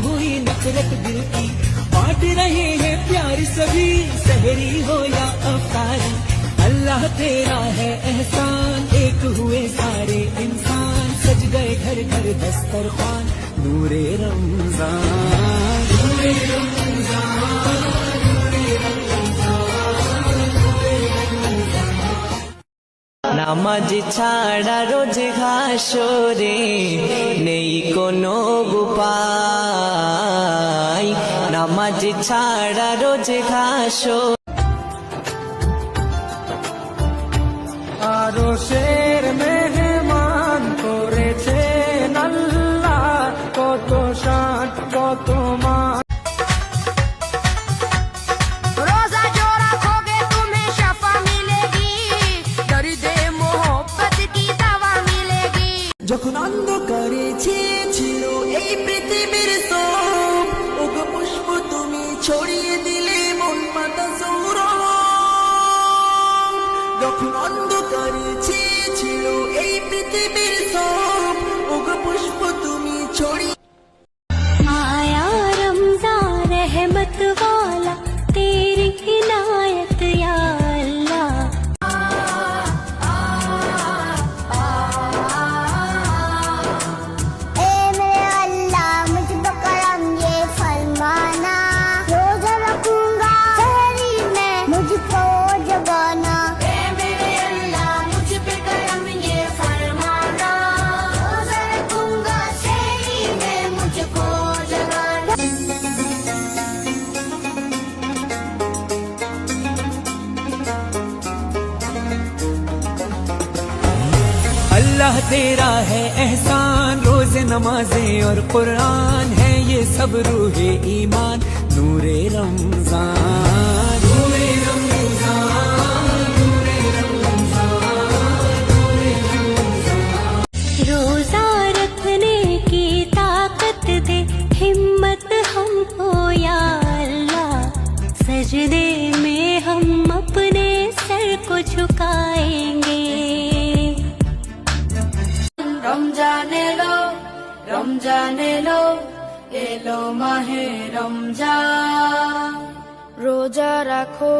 हुई नफरत दिल की, बांट रहे हैं प्यार सभी, सहरी हो या अफ्तारी। अल्लाह तेरा है एहसान, एक हुए सारे इंसान, सज गए घर घर दस्तरखान, नूरे रमजान, नूरे रमजान। নামাজ ছাড়া রোজ হাসরে নেই কোনো উপায়, নামাজ ছাড়া রোজ হাসরে। আরশের মেহমান করেছেন আল্লাহ, কত শান কত মান। যখন অন্ধকারে ছিল এই পৃথিবীর সব, ওগো পুষ্প তুমি ছড়িয়ে দিলে মন পাতা সৌরভ। যখন অন্ধকারে ছিল এই পৃথিবীর সব, ওগো পুষ্প তুমি ছড়িয়ে। आया रमजान रहमत वाला, तेरी इनायत या अल्लाह। अल्लाह तेरा है एहसान, रोज़े नमाजें और कुरान है ये सब रूहे ईमान, नूरे रमजान, नूरे रमजान, नूरे रमजान, नूरे रमजान। रोजा रखने की ताकत दे, हिम्मत हमको या अल्लाह, सजदे में हम अपने सर को झुकाएंगे। রমজান এলো, রমজান এলো, এলো মাহে রমজান। রোজা রাখো,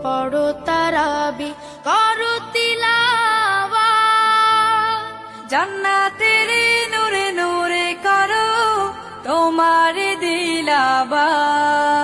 পড়ো তারাবি, করো তিলাওয়াত, জান্নাতের নূরে নূরে করো তোমার দিলাবাত।